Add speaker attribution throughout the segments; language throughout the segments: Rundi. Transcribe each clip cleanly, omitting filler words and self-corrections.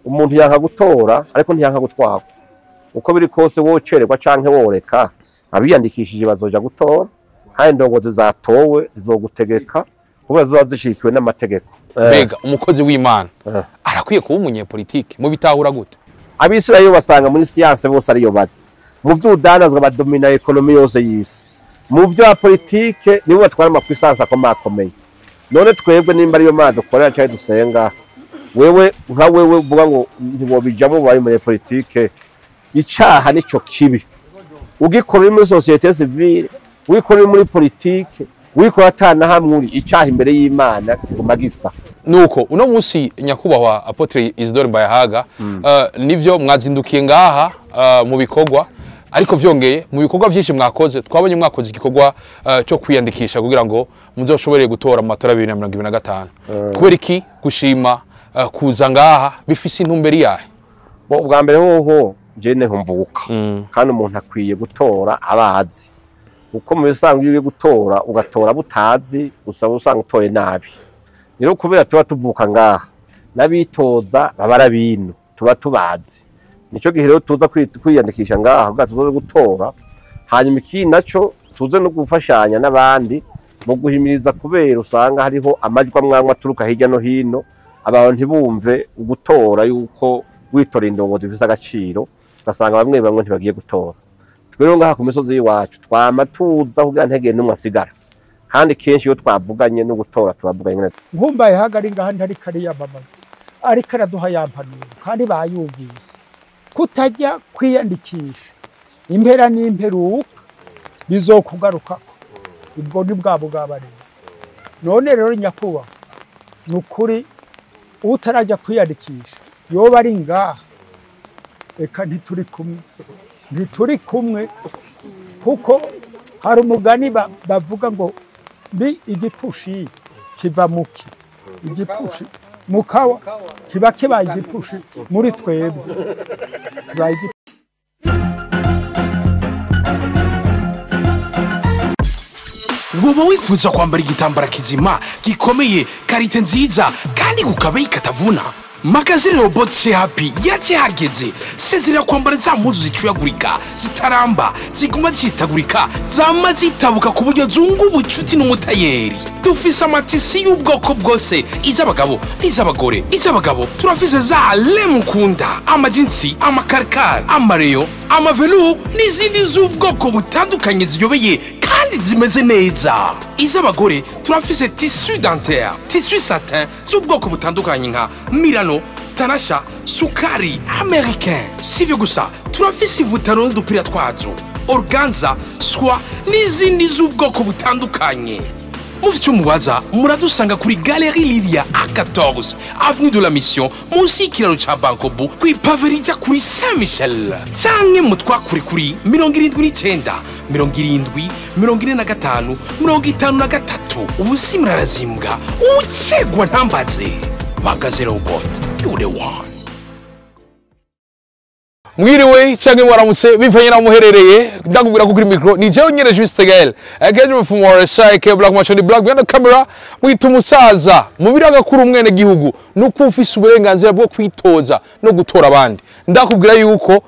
Speaker 1: umuntu yanka gutora ariko ntiyanka gutwagwa uko biri kose wocererwa canke woreka abiyandikishije bazoja gutora kandi indongozi zatowe zizogutegeka kuba ziba zishikiwe n'amategeko.
Speaker 2: Mbega umukozi w'Imana arakwiye kuba umunyepolitike mu bitahura gute?
Speaker 1: Abisirayeli basanga muri siyanse bose ariyo bari mu vy'udanazwa badomina ekonomi yose y'isi mu vya politike nibo batwara amakwisansa akomeye. None twebwe nimba ariyo Mana dukorera cyane dusenga wewe nka wewe uvuga ngo ntibobijamo bari muri politike icaha nico kibi ugikorera muri societe civile wikorera muri politike wikora atana hamwe uri icaha imbere y'Imana kiguma gisa.
Speaker 2: Nuko uno musi nyakubahwa Apotre Mbayahaga nivyo mwazindukiye ngaha mu bikorwa ariko vyongeye mu bikorwa vyinshi mwakoze twabonye mwakoze igikorwa cyo kwiyandikisha kugira ngo muzoshobore gutora mu matora 2025 kubera iki gushima kuza ngaha bifise intumberi yahe?
Speaker 1: Bo bwa mbere hoho je ne humvuka kandi umuntu akwiye gutora abazi uko mu bisanzwe iyo gutora ugatora butazi usaba usanga utoye nabi. Rero kubera tuba tuvuka ngaha nabitoza babarabino tuba tubazi nico gihe rero tuza kwiyandikisha ngaha ubwa tuzoze gutora hanyuma iki naco tuze no gufashanya n'abandi mu guhimiriza kubera usanga hariho amajwi amwamwe aturuka hirya no hino abantu ntibumve gutora yuko witora indongo zifise agaciro basanga bamwe ntibagiye gutora. Twero ngaha ku misozi y'iwacu twamatuza kugira ntege n'umwe asigara kandi kenshi iyo twavuganye no gutora turavuganye nyene
Speaker 3: Mbayahaga ari ngaha ntari kariya bamaze ariko araduha yampanuro kandi bayumvise kutajya kwiyandikisha impera n'imperuka bizokugaruka ubwo ni bwabo bwabari. None rero nyakuba nukuri utarajya kwiyandikisha yoba ari ngaha eka ntituri kumwe kuko hari umugani bavuga ngo bi igipushi kiva muki igipushi mukawa kiba kibaye igipushi muri twebwe kibaye
Speaker 4: Woba wifuza kwambara igitambara kizima gikomeye karite nziza kandi gukabe ikatavuna Magazine Robot Happy yaje hageze sezira kwambara za mpuzu zicuyagurika zitaramba ziguma zitagurika zama zitabuka ku buryo zungu ubucuti n'umutayeri. Dufise amatisi y'ubwoko bwose iz'abagabo n'iz'abagore. Iz'abagabo turafise za lemukunda amajinsi amakarkar amareyo amavelu n'izindi z'ubwoko butandukanye ziyobeye kandi zimeze neza. Iz'abagore turafise tissu dentaire tissu satin z'ubwoko butandukanye nka Milano Tanasha Sukari Americain. Sivyo gusa turafise ivutaro n'udupira twazo organza soie n'izindi z'ubwoko butandukanye. Mufite umubaza muradusanga kuri Galerie Lilia A14 Avenue de la Mission munsi y'ikiraro ca Bankobu kw'ipaverija kuri Saint-Michel canke mutwakure kuri 79 70 45 53. Ubuzima arazimbwa ucegwa ntambaze. Magazine Robot you the one.
Speaker 2: Mwiriwe canke mwaramutse bivanye na muherereye ndakubwira ko kuri micro ni jewe nyene Juste Gael agaje from Warsaw Black Machine Black behind the camera mwita umusaza mu biraga kuri umwene gihugu nuko ufise uburenganzira bwo kwitoza no gutora abandi. Ndakubwira yuko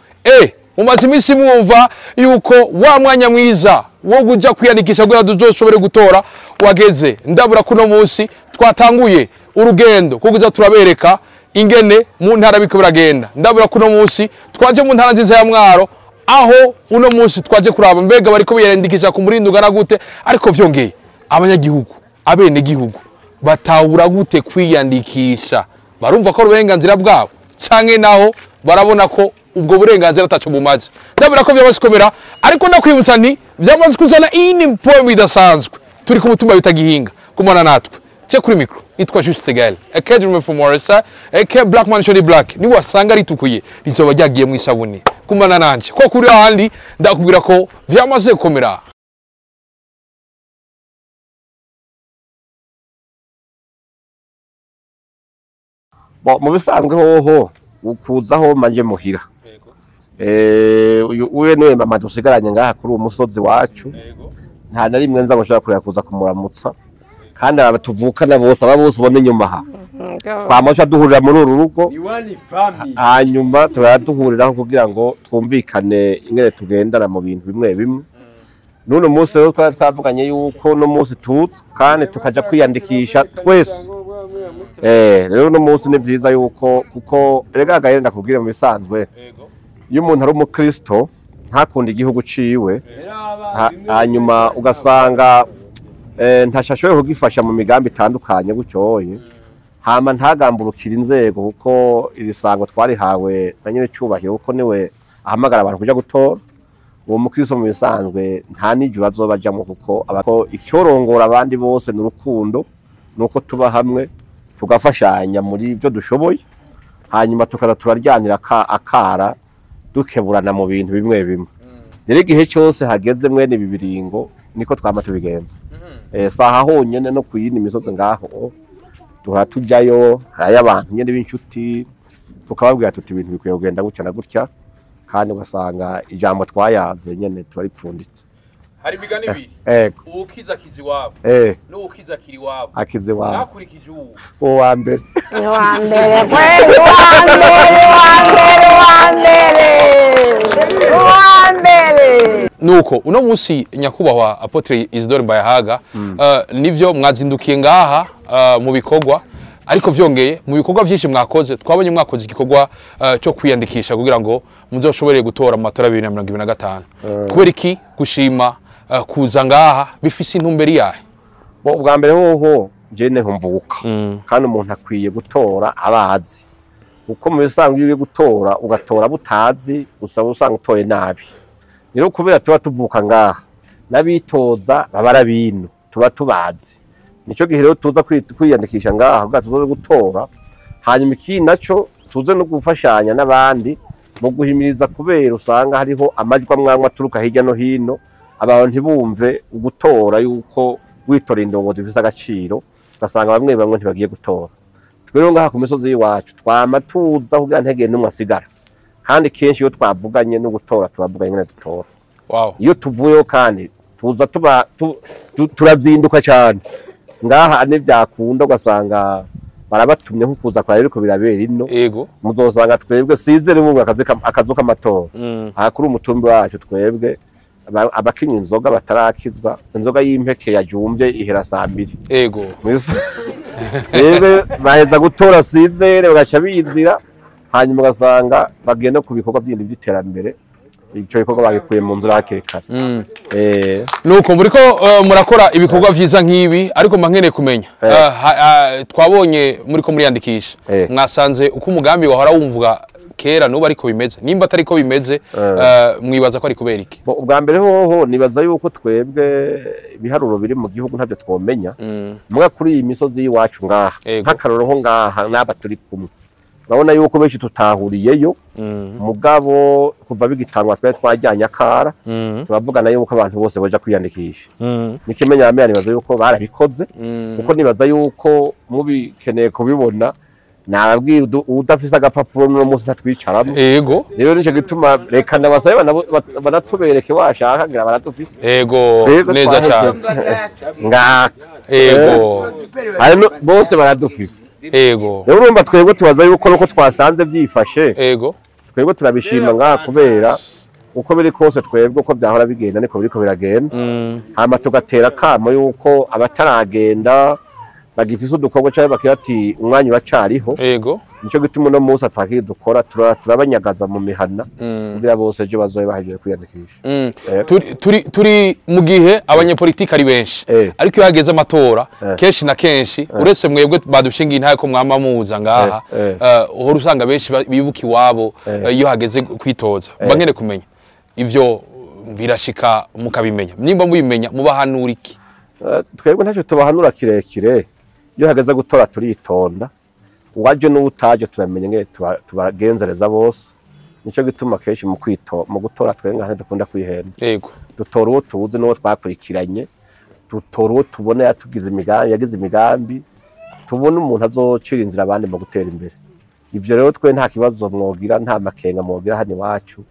Speaker 2: mumaze imisi mwumva yuko wa mwanya mwiza wo kuja kwiyandikisha kugira tuzoshobore gutora wageze. Ndabura kuno munsi twatanguye urugendo kuguza turabereka ingene mu ntara biko biragenda. Ndabura kuno munsi twaje mu ntara nziza ya Mwaro aho uno munsi twaje kuraba mbega bariko biyandikisha ku murindo ugana gute ariko vyongeye abanyagihugu abene gihugu batawura gute kwiyandikisha barumva ko uburenganzira bwabo canke naho barabona ko ubwo burenganzira ataco bumaze. Ndabura ko byamaze komera ariko ndakwibutsa nti vyamaze kuzana ini point idasanzwe turi ku mutumba bitagihinga kumana natwe cyo kuri micro itwa Juste Gael academy from Warsaw Black Machine Black ni wasanga ritukuye rizoba ryagiye mu isabuni kumana nanje ko kuri ahandi ndakubwira ko vyamaze komera.
Speaker 1: Mu bisanzwe hoho ukuzaho manje muhira uye niwe mama dusigaranye ngaha kuri uwo musozi wacu nta na rimwe nza gushaka kurya kuza kumuramutsa kandi abatuvukana bose aba bose ubona inyuma aha twamasha duhurira muri uru rugo hanyuma turaduhuriraho kugira ngo twumvikane ingene tugendana mu bintu bimwe bimwe. None umunsi rero twari twavuganye yuko no munsi tuza kandi tukaja kwiyandikisha twese. Rero no munsi ni vyiza yuko kuko rega gahenda kubwira mu bisanzwe iyo umuntu ari umukristo ntakunda igihugu ciwe hanyuma ugasanga ntashashoboye kugifasha mu migambi itandukanye gutyoye hama ntagamburukira inzego kuko iri sango twarihawe na nyine cyubahiro kuko niwe ahamagara abantu kuja gutora. Uwo mukristo mu bisanzwe nta nijuru azobajamo kuko abako icyorongora abandi bose n'urukundo nuko tuba hamwe tugafashanya muri byo dushoboye hanyuma tukaza turaryanira akara dukeburana mu bintu bimwe bimwe. Rero igihe cyose hageze mwene bibiringo niko twama tubigenza. Saha honyene no kuyindi misozi ngaho duha tujayo hari abantu nyene b'inshuti tukababwira tuti ibintu bikwiye kugenda gutya na gutya kandi ugasanga ijambo twayaze nyene turaripfunditse.
Speaker 2: Hari imigani ibiri ukiza kizi wabo no ukiza kiri wabo
Speaker 1: akize wabo
Speaker 2: nakurikije
Speaker 1: uwo wa mbere
Speaker 5: kweli wa mbere
Speaker 2: nuko uno munsi nyakubahwa Apotre Isidore Mbayahaga nivyo mwazindukiye ngaha mu bikorwa ariko vyongeye mu bikorwa byinshi mwakoze twabonye mwakoze igikorwa cyo kwiyandikisha kugira ngo muzoshobore gutora mu matora 2025 kubera iki gushima kuza ngaha bifise intumberi yahe?
Speaker 1: Bwa mbere hoho jene humvuka kandi umuntu akwiye gutora abazi uko mu bisanzwe iyo gutora ugatora butazi usaba usanga utoye nabi. Rero kubera tuba tuvuka ngaha nabitoza babara bintu tuba tubazi nico gihe rero tuza kwiyandikisha ngaha ubwa tuzo gutora hanyuma iki naco tuze no gufashanya n'abandi mu guhimiriza kubera usanga hariho amajwi amwamwe aturuka hirya no hino abantu ntibumve gutora yuko witora indongozi zifise agaciro ugasanga bamwe bamwe ntibagiye gutora. Twero ngaha ku misozi yiwacu twama tuza kugira ntege n'umwe asigara kandi kenshi iyo twavuganye no gutora turavuganye ngene dutora. Iyo tuvuyeho kandi tuza turazinduka cyane ngaha ane byakunda ugasanga barabatumye nko kuza kwa ariko birabera ino muzosanga twebwe sizere mu akazu k'amatora kuri umutumbi wacu twebwe abakinya inzoga batarakizwa inzoga y'impeke yajumvye ihera saa 2 twebwe baheza gutora sizere bagaca bizira hanyuma ugasanga bagenda ku bikorwa byindi by'iterambere icyo bikorwa bagikuye mu nzira hakiri kare.
Speaker 2: Nuko muriko murakora ibikorwa vyiza nk'ibi ariko mankeneye kumenya twabonye muriko muriyandikisha mwasanze uko umugambi wahora wumvuga kera nuba ariko bimeze nimba atari ko bimeze mwibaza ko ari kubera iki?
Speaker 1: Ubwa mbere hoho nibaza yuko twebwe ibiharuro biri mu gihugu ntavyo twomenya mwa kuri iyi misozi yiwacu ngaha nk'akaroro ho ngaha n'aba turi kumwe urabona yuko benshi tutahuriyeyo mugabo kuva bigitangwa twari twajyanye akara turavugana yuko abantu bose baje kwiyandikisha nikimenya amenya nibaza yuko barabikoze kuko nibaza yuko mubikeneye kubibona nababwira udafise agapapuro no munsi ntatwicaramo rero nico gituma reka ndabasaye banatubereke washaka ngira baratufise
Speaker 2: neza cyane
Speaker 1: ngaka bose baradufise rero urumva twebwe tubaza yuko nuko twasanze byifashe twebwe turabishima ngaha kubera uko biri kose twebwe uko byahora bigenda niko biriko biragenda hama tugatera kamo yuko abataragenda bagifise udukorwa cyane bakirati umwanya uracariho nico gituma no munsi ataki dukora turabanyagaza mu mihana kugira bose ejo bazoye bahejeje kwiyandikisha.
Speaker 2: Turi mu gihe abanyepolitiki ari benshi ariko iyo hageze amatora kenshi na kenshi uretse mwebwe badushinga intaye ko mwama muza ngaha uhora usanga benshi bibuka iwabo iyo hageze kwitoza bankene kumenya ivyo birashika mukabimenya nimba mubimenya mubahanura iki?
Speaker 1: Twebwe ntacyo tubahanura kirekire iyo hageze gutora turitonda uwaje n'utaje turamenya ngene tubagenzereza bose nico gituma kenshi mu gutora twenga hane dukunda kwihenda dutora uwo tuzi n'uwo twakurikiranye dutora uwo tubona yagize imigambi tubona umuntu azocira inzira abandi mu gutera imbere. Ivyo rero twe nta kibazo mwogira nta makenga mwogira hano iwacu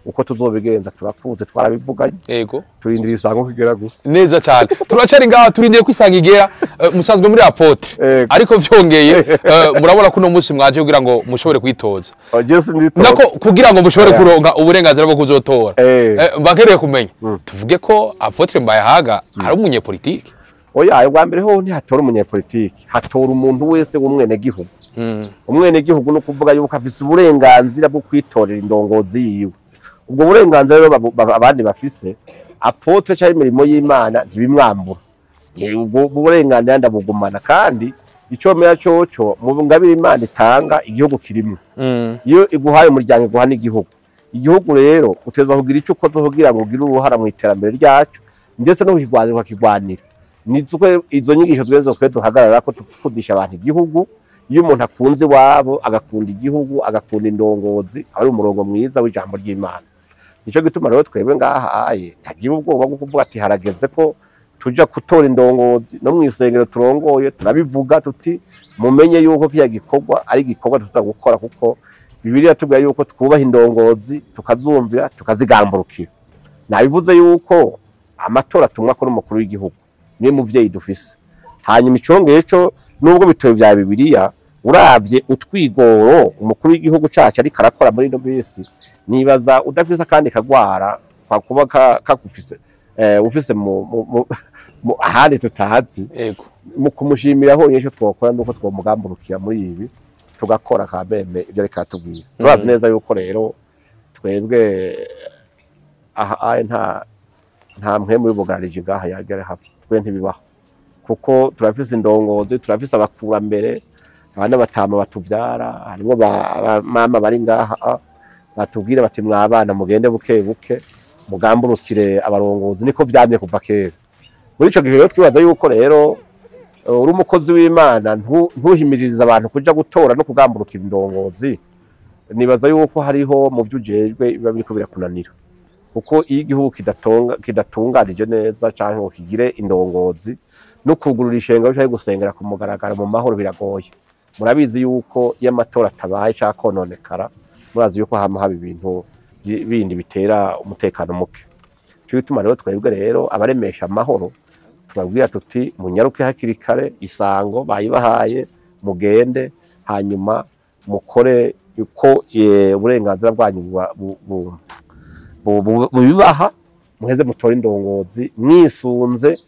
Speaker 1: uko tuzobigenza turakuze twarabivuganye
Speaker 2: yego
Speaker 1: turindira isango kigera gusa
Speaker 2: neza cyane turacari ngaha turindiye kwisanga igera musanzwe muri apotre ariko vyongeye murabona ko no munsi mwaje kugira ngo mushobore kwitoza nako kugira ngo mushobore kuronka uburenganzira bwo kuzotora bakereye kumenya tuvuge ko apotre Mbayahaga ari umunyepolitike
Speaker 1: oya ubwa mbere ho ntihatora umunyepolitike hatora umuntu wese w'umwene gihugu umwene gihugu no kuvuga yuko afise uburenganzira bwo kwitorera indongozi yiwe ubwo burenganzira rero abandi bafise apotre cyari imirimo y'Imana ntibimwambura ubwo burenganzira ndabugumana kandi ico meya coco mu ngabire Imana itanga igihugu kirimo iyo iguhaye umuryango iguha n'igihugu igihugu rero uteza kugira ico ukoze kugira ngo ugire uruhara mu iterambere ryacu ndetse no kugwanira kigwanira nizwe izo nyigisho tweze kwe duhagarara ko tukudisha abantu igihugu iyo umuntu akunze wabo agakunda igihugu agakunda indongozi ari umurongo mwiza w'ijambo ry'Imana nico gituma rero twebwe ngahaye tagira ubwoba bwo kuvuga ati harageze ko tuja gutora indongozi no mwisengero turongoye turabivuga tuti mumenye yuko kiya gikorwa ari gikorwa tuza gukora kuko Bibiliya tubwira yuko twubaha indongozi tukazumvira tukazigamburukira nabivuze yuko amatora tumwa ko n'umukuru w'igihugu ni muvyeyi dufise hanyuma icongeye cyo nubwo bitoye vya Bibiliya uravye utwigoro umukuru w'igihugu cacu ari karakora muri no bisi nibaza udafise kandi kagwara kwa kuba kakufise ufise mu ahandi tutazi
Speaker 2: yego
Speaker 1: mu kumushimira ho yesho twokora nuko twomugamburukira muri ibi tugakora kabeme ibyo reka tubwira turazi neza yuko rero twebwe aha nta mpemu y'ubugarije ngaha yagera hapo twe ntibibaho kuko turafise indongozi turafise abakurambere abana batama batuvyara harimo mama bari ngaha batubwira bati mwabana mugende buke buke mugamburukire abarongozi niko vyamye kuva kera muri ico gihe rero twibaza yuko rero uri umukozi w'Imana ntuhimiriza abantu kuja gutora no kugamburukira indongozi nibaza yuko hariho mu vyujejwe biba biriko birakunanira kuko iyo igihugu kidatunganije neza canke ngo kigire indongozi no kugurura ishenga cyo gusengera ku mugaragaro mu mahoro biragoye murabizi yuko iyo amatora atabaye cyangwa kononekara murazi yuko hama haba ibintu bindi bitera umutekano muke cyo bituma rero twebwe rero abaremesha amahoro tubabwira tuti munyaruke hakiri kare isango bayibahaye mugende hanyuma mukore uko uburenganzira bwanyu bubibaha muheze mutora indongozi mwisunze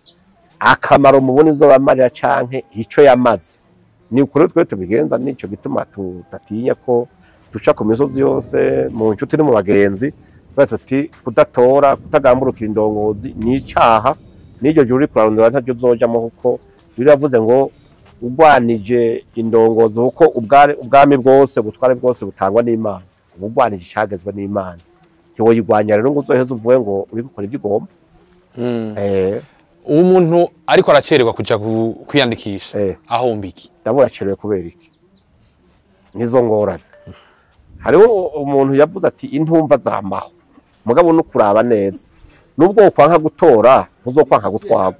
Speaker 1: akamaro mubona izo bamarira canke ico yamaze ni ukuri twe tubigenza nico gituma tutatinya ko duca ku misozi yose mu nshuti no mu bagenzi tuti kudatora kutagamburukira indongozi ni icaha n'iryo juri kurarondera ntacyo uzojamo kuko biravuze ngo ugwanije indongozi kuko ubwami bwose butware bwose butangwa n'Imana ubugwanije cyagezwe n'Imana tiwoyigwanya rero ngo uzoheze uvuye ngo uri gukora ibyo ugomba
Speaker 2: umuntu ariko aracererwa kuja kwiyandikisha ahomba iki
Speaker 1: ndabura acerewe kubera iki nizo ngorane hariho umuntu yavuze ati intumva zamaho mugabo no kuraba neza nubwo kwanka gutora uzokwanka gutwagwa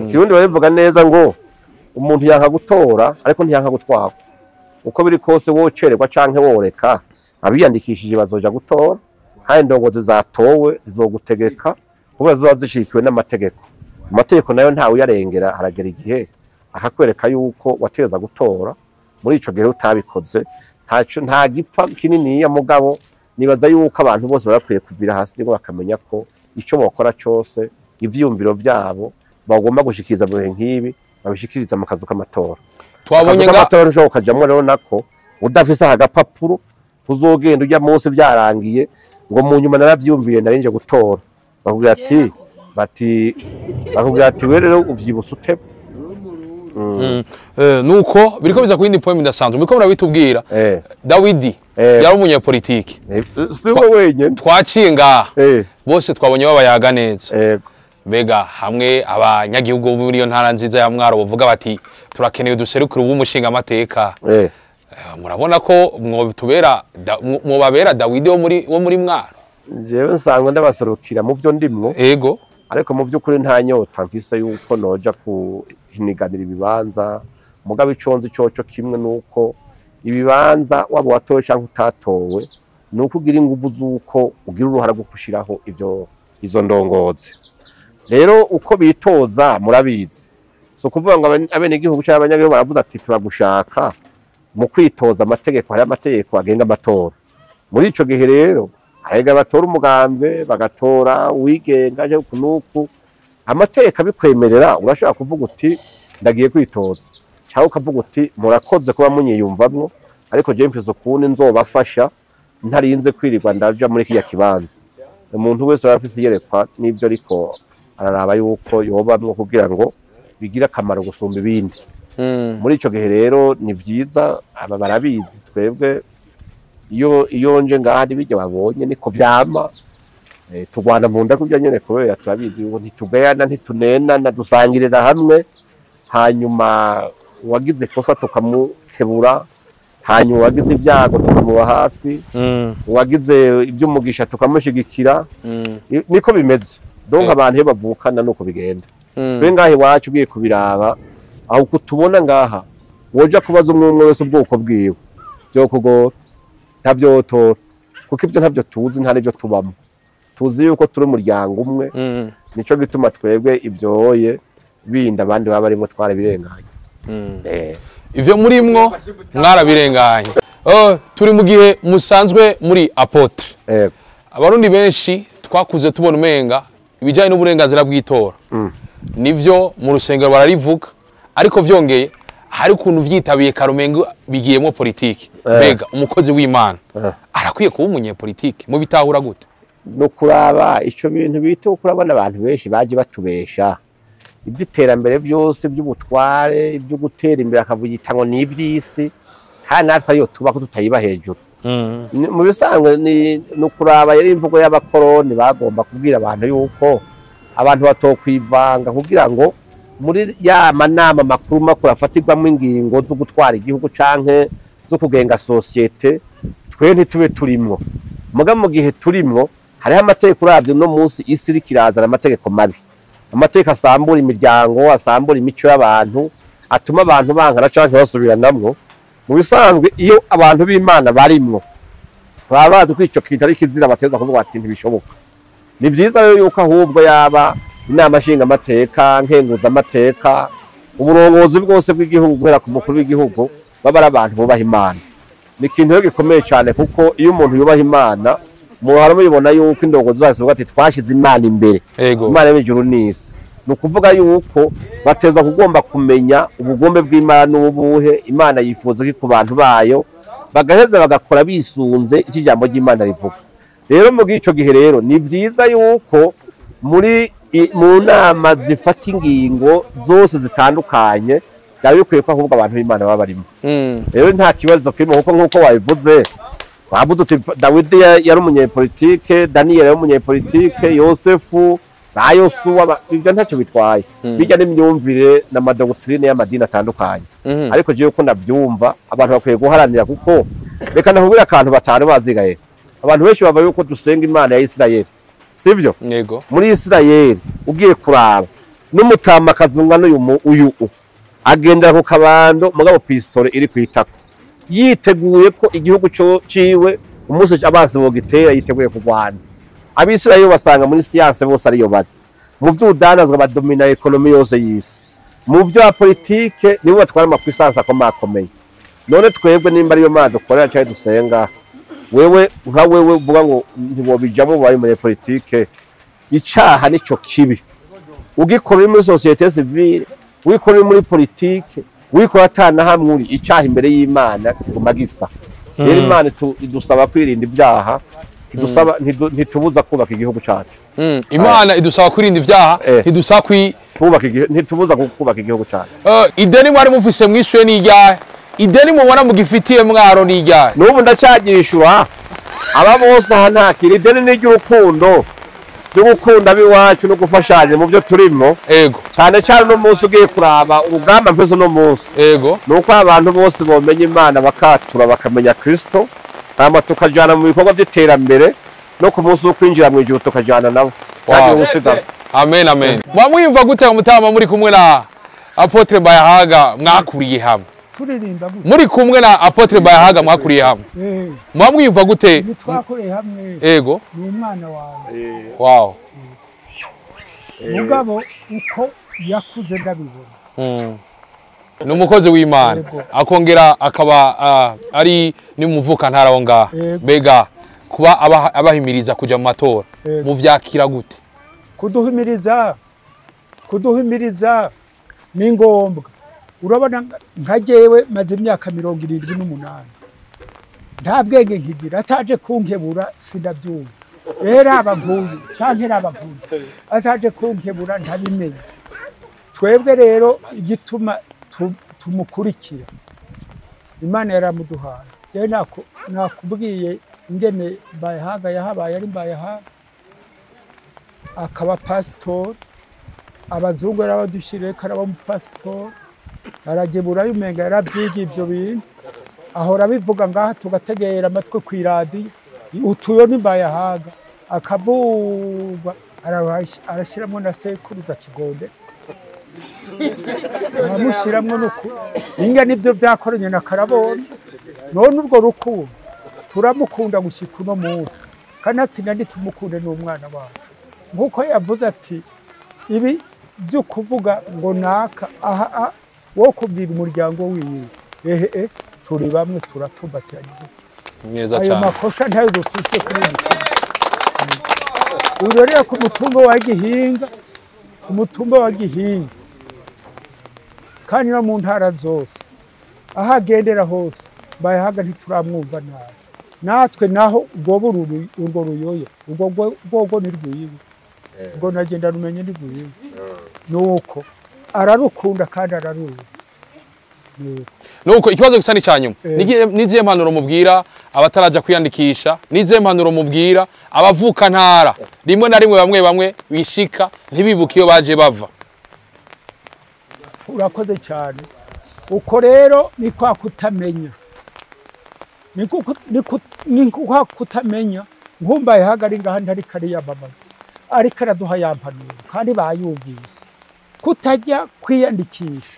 Speaker 1: kirundi bavuga neza ngo umuntu yanka gutora ariko ntiyanka gutwagwa uko biri kose wocererwa canke woreka abiyandikishije bazoja gutora kandi indongozi zatowe zizogutegeka kuba ziba zishikiwe n'amategeko amategeko nayo ntawe uyarengera haragera igihe akakwereka yuko wateza gutora muri ico gihe utabikoze nta gipfa kinini ya mugabo nibaza yuko abantu bose barakwiye kuvira hasi ngo bakamenya ko ico bokora cyose ivyumviro vyabo bagomba gushikiriza mu nk'ibi babishikiriza mu kazu k'amatora
Speaker 2: twabonye
Speaker 1: amatora ushobora kujamwo rero nako udafise agapapuro uzogenda ujya munsi vyarangiye ngo mu nyuma naravyumviye narinje gutora bakubwira ati we rero uvyibusa utebe
Speaker 2: nuko biriko biza kuyindi point ndasanzwe biriko murabitubwira Dawidi yari umunyepolitike
Speaker 1: siwe wenyene
Speaker 2: twaciye ngaha bose twabonye babayaga neza mbega hamwe abanyagihugu muri iyo ntara nziza ya Mwaro bavuga bati turakeneye duserukira umushinga amateka murabona ko mwobabera Dawidi wo muri Mwaro
Speaker 1: jewe nsanga ndabaserukira mu byo ndimwo
Speaker 2: ego
Speaker 1: ariko mu by'ukuri nta nyota mfise yuko noja kuhiniganira ibibanza mugabo iconzi coco kimwe nuko ibibanza wabo watowe cyangwa utatowe nuko ugira ingufu z'uko ugira uruhara rwo gushiraho izo ndongozi. Rero uko bitoza murabizi, so kuvuga ngo abenegihugu cyangwa abanyagihugu baravuze ati turagushaka mu kwitoza amategeko, hari amategeko agenga amatora. Muri ico gihe rero harega batora umugambwe bagatora wigenga je kunuku, amategeko abikwemerera urashobora kuvuga uti ndagiye kwitoza, cyangwa ukavuga uti murakoze kuba munyiyumvamwo, ariko je mfise ukuntu nzobafasha ntarinze kwirirwa ndaja muri kiya kibanza. Umuntu wese arafise yerekwa n'ivyo ariko araraba yuko yobamwo kugira ngo bigira akamaro gusumba ibindi. Muri ico gihe rero ni vyiza, aba barabizi twebwe iyo nje ngahari bijya babonye niko vyama, tugwana mu nda kuvya nyene kubera turabizi yuko ntitugayana ntitunenana, dusangirira hamwe, hanyuma wagize kosa tukamukebura, hanyuma wagize ibyago tukamuba hafi, wagize iby'umugisha tukamushigikira. Niko bimeze. Donc abantu iyo bavukana nuko bigenda. Twe ngahe wacu ugiye kubiraba aho kutubona ngaha woja kubaza umwe wese ubwoko bwiwe byo kugora ntavyo to, kuko ivyo ntavyo tuzi, nta n'ivyo tubamo. Tuzi yuko turi umuryango umwe, nico gituma twebwe ivyoye binda abandi baba barimo twarabirenganye.
Speaker 2: Ivyo murimwo mwarabirenganye. Turi mu gihe musanzwe muri APOTRE. Abarundi benshi twakuze tubona umenga ibijanye n'uburenganzira bw'itora. Nivyo mu rusengero bararivuga, ariko vyongeye hari ukuntu vyitabiye karumengo bigiyemo politiki. Mbega umukozi w'Imana arakwiye kuba umunyepolitiki, mu bitahura gute?
Speaker 1: No kuraba ico bintu bita ukurabona abantu benshi baje batubesha iby'iterambere byose by'ubutware, ibyo gutera imbere akavugita ngo ni iby'isi, kandi natwe ariyo tuba ko tutayiba hejuru. Mu bisanzwe no kuraba yari imvugo y'abakoroni bagomba kubwira abantu yuko abantu batokwivanga kugira ngo muri ya manama makuru afatirwamo ingingo zo gutwara igihugu canke zo kugenga societe, twe ntitube turimwo. Muga mu gihe turimwo hariho amategeko uravye no munsi isi rikirazana amategeko mabi, amategeko asambura imiryango, asambura imico y'abantu, atuma abantu bankana canke basubiranamwo. Mu bisanzwe iyo abantu b'Imana barimwo baba bazi ko ico kintu ari kizira, bateza kuvuga ati ntibishoboka. Ni vyiza rero yuko ahubwo yaba inama nshinga amateka, nkenguza amateka, uburongozi bwose bw'igihugu guhera ku mukuru w'igihugu baba ari abantu bubaha Imana. Ni ikintu gikomeye cyane, kuko iyo umuntu yubaha Imana muhara mubibona yuko indongo zazivuga ati twashize Imana imbere, Imana y'ijuru n'isi. Ni ukuvuga yuko bateza kugomba kumenya ubugombe bw'Imana n'ubuhe, Imana yifuza ko ku bantu bayo bagaheza bagakora bisunze iki jambo ry'Imana rivuga. Rero mu gico gihe rero ni vyiza yuko mu nama zifata ingingo zose zitandukanye byaba bikwiye ko ahubwo abantu b'Imana baba barimo. Rero nta kibazo kirimo, kuko nkuko wabivuze bavuze uti Dawidi yari umunyepolitike, Daniel yari umunyepolitike, Yosefu na Yosuwa, ibyo ntacyo bitwaye. Bijya n'imyumvire n'amadoktrine y'amadini atandukanye. Ariko je uko ndavyumva abantu bakwiye guharanira, kuko reka ndahubira akantu batanu bazigaye. Abantu benshi bava yuko dusenga Imana ya Isirayeli, sivyo? Muri Isirayeli ugiye kuraba n'umutamakazi ungana uyu agendera ku kabando mugabo pistole iri kwitako, yiteguye ko igihugu ciwe umunsi abansi bogitera yiteguye kurwana. Abisirayeli basanga muri siyanse bose ariyo bari, mu vy'udanazwa badomina ekonomi yose y'isi, mu vya politike nibo batwara amakwisansi akomakomeye. None twebwe nimba ariyo Mana dukorera cyane dusenga, wewe nka wewe uvuga ngo ntibobijamo bari muri politike, icaha nico kibi. Ugikorera muri societe civile, wikorera muri politike, wikora atana hamwe uri, icaha imbere y'Imana kiguma gisa. Rero Imana idusaba kwirinda ibyaha, ntitubuza kubaka igihugu cyacu.
Speaker 2: Imana idusaba kwirinda ibyaha,
Speaker 1: ntitubuza kubaka igihugu cyacu.
Speaker 2: Ideni mwari mufise mwishuye n'ijyahe? Ideni mubona mugifitiye mwaro n'ijyahe?
Speaker 1: N'ubu ndacyagishura aba bose aha ntakiri. Ideni ni iry'urukundo, ryo gukunda abiwacu no gufashanya mu byo turimo. Cyane cyane no munsi ugiye kuraba urugamba mvuze no munsi, nuko abantu bose bomenya Imana bakatura bakamenya Kristo, hama tukajana mu bikorwa by'iterambere no ku munsi wo kwinjira mu ijuru tukajana nabo.
Speaker 2: Amen, amen. Mwamwiyumva gute mutama muri kumwe na APOTRE Mbayahaga mwakuriye hamwe?
Speaker 3: turirimba gute
Speaker 2: muri kumwe na Apotre Mbayahaga mwakuriye hamwe mwamwiyumva gute
Speaker 3: twakuranye hamwe
Speaker 2: yego
Speaker 3: ni umwana wawe
Speaker 2: wow
Speaker 3: mugabo uko yakuze ndabibona
Speaker 2: ni umukozi w'Imana akongera akaba ari ni muvuka ntaraho ngaha bega kuba abahimiriza kuja mu matora mu vyakira gute
Speaker 3: kuduhimiriza ni ngombwa urabona nka jewe maze imyaka 78 nta bwenge nkigira ataje kunkebura sinabyumva rero abankuye canke n'abankuye ataje kunkebura ntabimenya twebwe rero igituma tumukurikira Imana yaramuduhaye je nakubwiye ingene Mbayahaga yahabaye ari Mbayahaga akaba pastor abazungu arabadushire karaba mu pastor aragebura yumenga yarabyiga ivyo bintu ahora bivuga ngaha tugategera amatwe kwiradi utuyo ni Mbayahaga akavuga arashiramwo na sekuruza kigonde amushiramwo nuko inga nivyo vyakoranye na karabona none urwo rukundo turamukunda gushika uno munsi kanatsinda ntitumukunde n'umwana wacu nkuko yavuze ati ibi byo kuvuga ngo naka aha wo kubwira umuryango wiwe turi bamwe turatumbatiranye
Speaker 2: neza cyane
Speaker 3: ayo makosha ntayo dufise kuri urorera ku mutumba wa gihinga kandi no mu ntara zose aha agendera hose Mbayahaga ntituramwumva nabi natwe naho urwo ruyoyo urwo ni rwiwe ubwo nagenda rumenye ni rwiwe nuko ararukunda kandi araruzi
Speaker 2: nuko ikibazo gisa ni cyanyuma niziye mpanuro mubwira abataraja kwiyandikisha niziye mpanuro mubwira abavuka ntara rimwe na rimwe bamwe bishika ntibibuke iyo baje bava
Speaker 3: urakoze cyane uko rero ni kwa kutamenya ni kwa kutamenya Mbayahaga ari ngaha ntari kariyamamaza ariko araduha yampanuro kandi bayumvise kutajya kwiyandikisha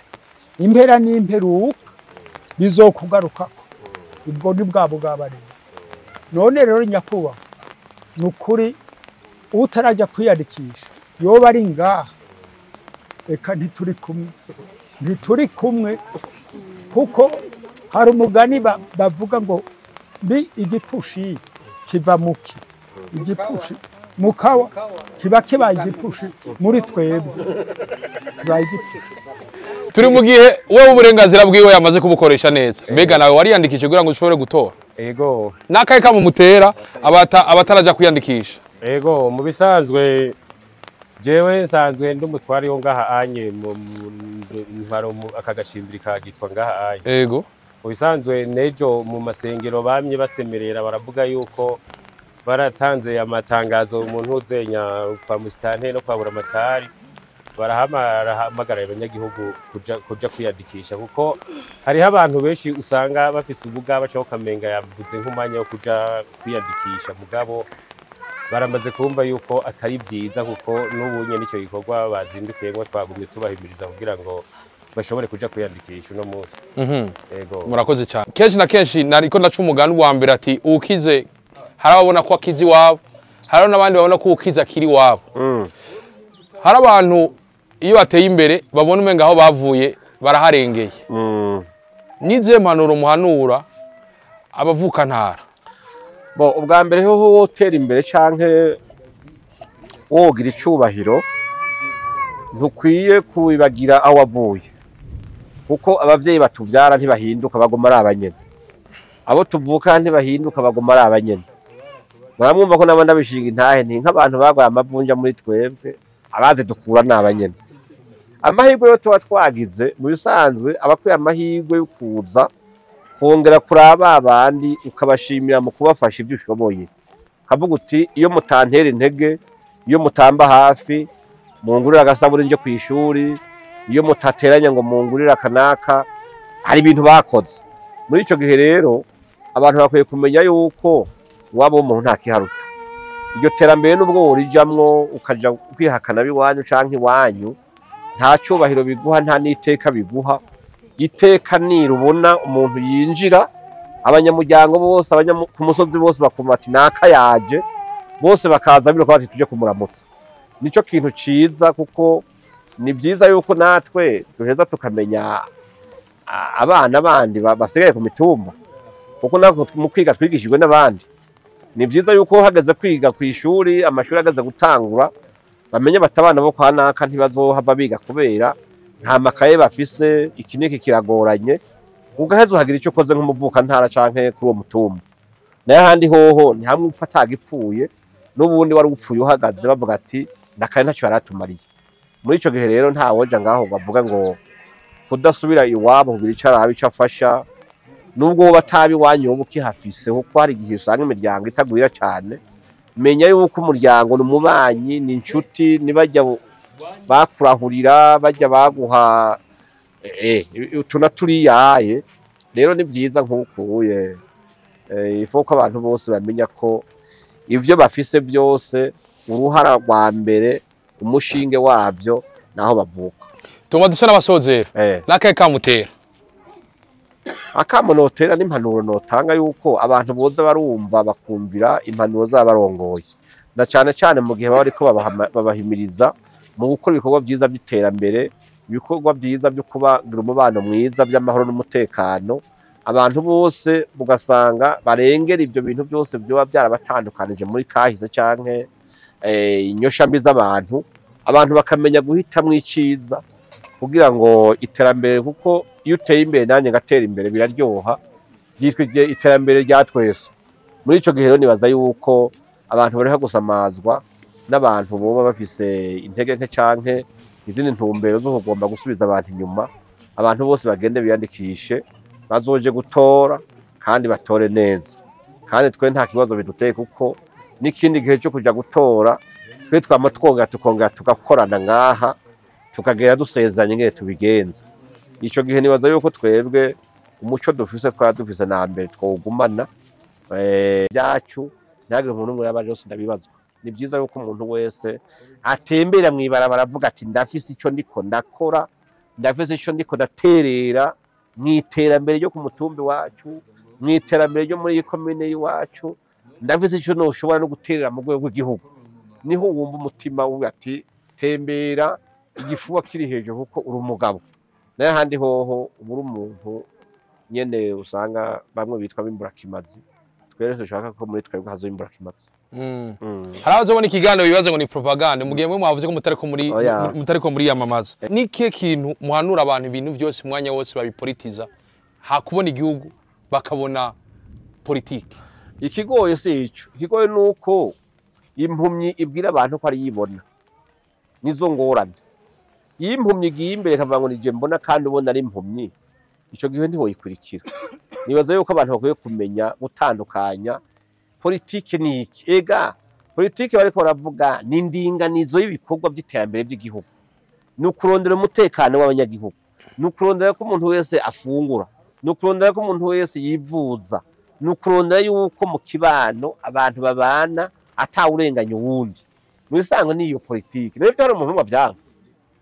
Speaker 3: impera n'imperuka bizokugarukako ubwo ni bwabo bw'abareba none rero nyakuba nukuri utarajya kwiyandikisha yoba ari ngaha reka ntituri kumwe kuko hari umugani bavuga ngo mbi igipushi kiva muki igipushi mukawa kiba kibaye igipushi muri twebwe kibaye igipushi
Speaker 2: turi mu gihe wewe uburenganzira bwiwe yamaze kubukoresha neza mbega nawe wariyandikije kugira ngo ushobore gutora
Speaker 5: ego
Speaker 2: nakaye kamumutera abataraja kwiyandikisha
Speaker 5: ego mu bisanzwe jewe nsanzwe ndumutwari yo ngaha anye mu ntwaro akagacimbiri kagitwa ngaha anye
Speaker 2: ego
Speaker 5: mu bisanzwe nejo mu masengero bamye basemerera baravuga yuko baratanze amatangazo umuntu uzenya kwa mustante no kwa buramatari barahamagara abanyagihugu kuja kwiyandikisha kuko hariho abantu benshi usanga bafise ubuga bacaho kamenga yavuze nk'umwanya wo kuja kwiyandikisha mugabo baramaze kumva yuko atari byiza kuko n'ubunye nicyo gikorwa bazindukiyemo twagumye tubahimiriza kugira ngo bashobore kuja kwiyandikisha uno munsi
Speaker 2: yego murakoze cyane kenshi na kenshi nariko ndaca umugani wa mbere ati ukize harababona ko akizi wabo hari n'abandi babona ko ukize akiri wabo hari abantu iyo bateye imbere babona umenga aho bavuye baraharengeye niziye mpanuro muhanura abavuka ntara
Speaker 1: bo ubwa mbere ho wotera imbere canke wogira icubahiro ntukwiye kubibagira aho wavuye kuko abavyeyi batuvyara ntibahinduka bagoma ari abanyene abo tuvuka ntibahinduka bagoma ari abanyene muramwumva ko nabandi abishinga intahe nti nk'abantu bagwaye amavunja muri twebwe abaze dukura n'abanyene amahirwe yo tuba twagize mu bisanzwe abakwiye amahirwe yo kuza kongera kuraba abandi ukabashimira mu kubafasha ibyo ushoboye kavuga uti iyo mutantera intege iyo mutamba hafi mungurira agasaburi nje kwishuri iyo mutateranya ngo mungurira kanaka hari ibintu bakoze muri ico gihe rero abantu bakwiye kumenya yuko wabo umuntu ntakiharuta iryo terambere n'ubwo worijamwo ukaja kwihakana biwanyu canke iwanyu nta cyubahiro biguha nta niteka biguha iteka nirubona umuntu yinjira abanyamuryango bose ku musozi bose bakumva ati naka yaje bose bakaza biruka bati tuje kumuramutsa. Nico kintu ciza kuko ni byiza yuko natwe duheza tukamenya abana bandi basigaye ku mitumba kuko nako mu kwiga twigishijwe n'abandi. Ni byiza yuko hageze kwiga ku ishuri amashuri ageze gutangura bamenye batabana bo kwa naka ntibazohava biga kubera nta makaye bafise iki niki kiragoranye ugaheza uhagira icyo koze nk'umuvuka ntara canke kuri uwo mutumba. Naye handi hoho ni hamwe ufata gipfuye n'ubundi wari upfuye uhagaze bavuga ati ndakaye ntacyo yaratumariye. Muri ico gihe rero nta woja ngaho bavuga ngo kudasubira iwabo kugira icara habi cafasha nubwo batabi wanyu ubu kihafise kuko hari igihe usanga imiryango itagurira cyane. Menya yuko umuryango n'umubanyi ni inshuti nibajya bakurahurira bajya baguha tunaturiyaye. Rero ni byiza nk'ukuye ifuko abantu bose bamenya ko ivyo bafise byose uruhara rwa mbere umushinge wavyo naho bavuka.
Speaker 2: Tuma dusa n'abasozera nakaye kamutera
Speaker 1: akamunotera n'impanuro notanga yuko abantu boza barumva bakumvira impanuro z'abarongoye na cyane cyane mu gihe bari ko babahimiriza mu gukora ibikorwa byiza by'iterambere, ibikorwa byiza byo kubagira umubano mwiza by'amahoro n'umutekano. Abantu bose bugasanga barengera ibyo bintu byose byoba byarabatandukanije muri kahise canke inyoshambi z'abantu. Abantu bakamenya guhitamwo iciza kugira ngo iterambere, kuko iyo uteye imbere nanjye ngatera imbere biraryoha, byitwa iterambere rya twese. Muri ico gihe rero nibaza yuko abantu bari gusamazwa n'abantu boba bafise intege nke canke izindi ntumbero zo kugomba gusubiza abantu inyuma. Abantu bose bagende biyandikishe bazoje gutora kandi batore neza, kandi twe nta kibazo biduteye kuko n'ikindi gihe cyo kuja gutora twe twama tukongera tugakorana ngaha tukagera dusezanye ngene tubigenza. Ico gihe nibaza yuko twebwe umuco dufise dufise na mbere twogumana byacu ntagire umuntu umwe yabaje yose ndabibazwa. Ni byiza yuko umuntu wese atembera mwibarabara avuga ati ndafise ico ndiko ndakora, ndafise ico ndiko ndaterera mwiterambere ryo ku mutumbi wacu, mwiterambere ryo muri komine yiwacu, ndafise ico noshobora no guterera mu rwego rw'igihugu. Niho wumva umutima uvuga ati tembera igifuwa kiri hejuru kuko uri umugabo. Naye handi hoho uburi umuntu nyene usanga bamwe bitwa bimburakimazi. Twere dushaka ko muri twebwe hazo bimburakimazi.
Speaker 2: Hari abazobona ikiganiro bibaze ngo ni propaganda mu gihe mwe mwavuze ko mutariko muri yamamaza. Niki kintu muhanura abantu ibintu byose mwanya wose babipolitiza hakubona igihugu bakabona politiki.
Speaker 1: Ikigoye si ico, ikigoye nuko impumyi ibwira abantu ko ari yibona nizo ngorane. Impumyi igiye imbere kavuga ngo nije mbona kandi ubona ari impumyi, ico gihe ntiho yikurikira. Nibaza yuko abantu bakwiye kumenya gutandukanya politiki niki. Ega politiki bariko baravuga ni ndinganizo y'ibikorwa by'iterambere by'igihugu, nukurondera umutekano w'abanyagihugu, nukurondera ko umuntu wese afungura, nukurondera ko umuntu wese yivuza, nukurondera yuko mu kibano abantu babana atawurenganya uwundi. Mwisanga niyo politiki. Rero cyane umuntu wabyanga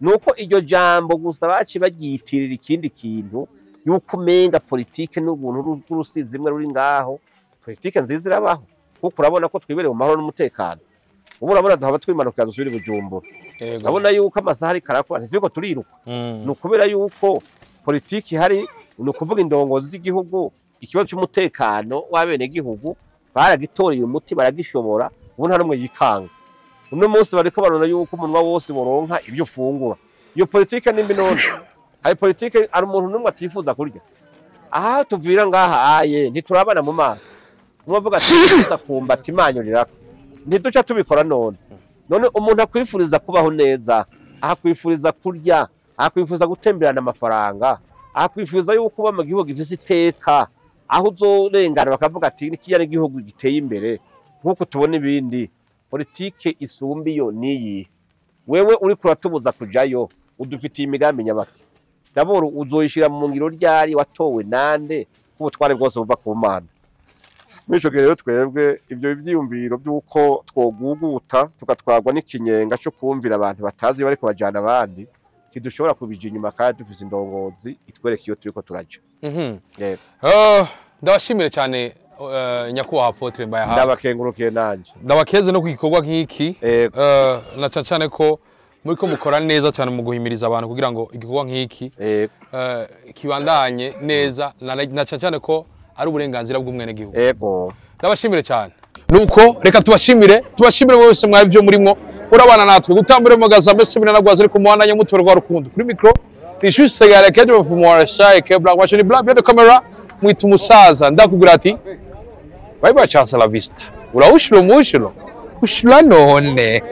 Speaker 1: nuko iryo jambo gusa baci bagiyitirira ikindi kintu yuko umenga politiki n'ubuntu rusizi imwe ruri ngaho. Politiki nziza irabaho kuko urabona ko twibereye mu mahoro n'umutekano. Ubu urabona duhaba twimanukira dusubira Bujumbura. Urabona yuko amasaha ari karakora ntitwiko turiruka. Nukubera yuko politiki hari nukuvuga indongozi z'igihugu, ikibazo cy'umutekano w'abene gihugu baragitoreye umuti baragishobora. Ubu nta numwe yikanga. Uno munsi bariko barona yuko umunwa wose boronka ibyo ufungura. Iyo politiki nimbi none. Hari politiki ari umuntu numwe atifuza kurya. Aha tuvira ngaha aye ntiturabana mu maso. Mwavuga ati tuza kumba timanyurira. Ntiduca tubikora none. None umuntu akwifuriza kubaho neza, akwifuriza kurya, akwifuriza gutemberana amafaranga, akwifuriza yuko uba mu gihugu gifise iteka, aho uzorengana bakavuga ati nikiyari gihugu giteye imbere nkuko tubona ibindi. Politike isumbiyo niyi. Wewe uri kuratubuza kujayo udufitiye imigambi nyabaki. Daboro uzoyishira mu ngiro ryari watowe nande kubutware bwose buva ku Mana. Mwico rero twebwe ibyo byiyumviro byuko twoguguta tukatwagwa n'ikinyenga cyo kumvira abantu batazi bariko bajana abandi kidushobora kubija inyuma kandi dufise indongozi itwereka iyo turiko turaja.
Speaker 2: Ndabashimire cyane nyakubahwa Apotre Mbayahaga.
Speaker 1: Ndabakengurukiye nanje.
Speaker 2: Ndabakeze no kugikorwa nk'iki. Na cyane ko muriko mukora neza cyane mu guhimiriza abantu kugira ngo igikorwa nk'iki kibandanye neza na cyane ko ari uburenganzira bw'umwene gihugu. Ndabashimire cyane. Nuko reka tubashimire bose mwabivyo murimo urabana natwe gutambira mu magaza mbese binanagwaza ariko muhananye mutorwa rukundo kuri micro rishuse gare keje bafumwa shaike black watch ni black behind the camera mwitu musaza ndakugura ati bye bye chance la vista urahushiro mushiro ushula none